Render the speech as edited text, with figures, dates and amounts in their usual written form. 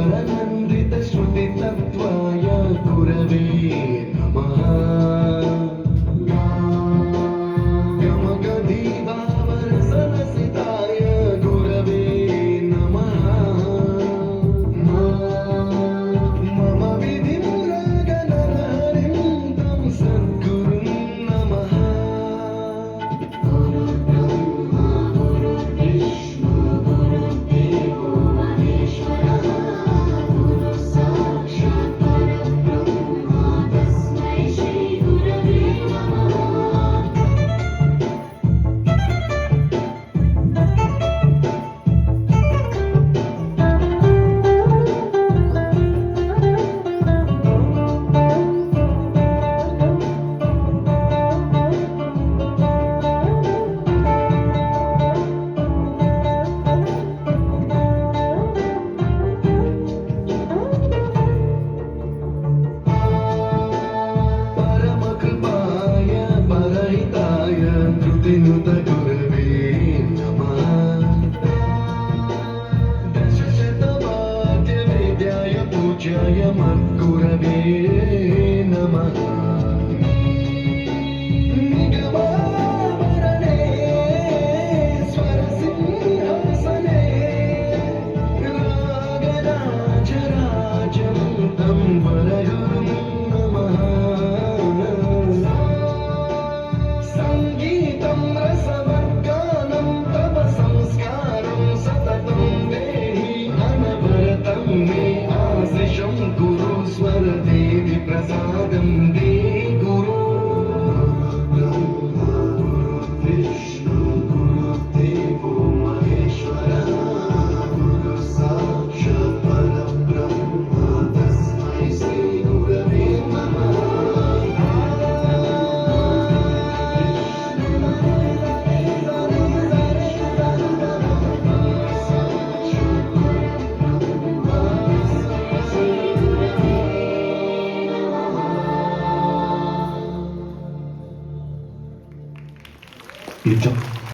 स्वरनन्दितश्रुतितत्त्वाय गुरवे नमः। गमगधीभावरसलसिताय गुरवे नमः। मम विधिं रागनरहरिं तं सद्गुरुं नमः। गुरुर्ब्रह्मा गुरुर्विष्णु गुरुर्देवो महेश्वरः गुरुः साक्षात् परब्रह्म तस्मै श्रीगुरवे नमः। परमकृपाय परहिताय धृतिनुत गुरवे नमः। दशशतवाद्यवेद्याय पूज्याय मद्गुरवे नमः। निगमाभरणे स्वरसिंहासने रागराजराजं तं वरगुरुं नमः। सङ्गीतं रसवद्गानं तव संस्कारं सततं देहि अनवरतं मे आशिषं कुरु स्वरदेवि प्रसादं देहि गुरु। ब्रह्मा गुरुर्विष्णु गुरुर्देवो महेश्वरः गुरुः साक्षात् परब्रह्म तस्मै श्रीगुरवे नमः। 일정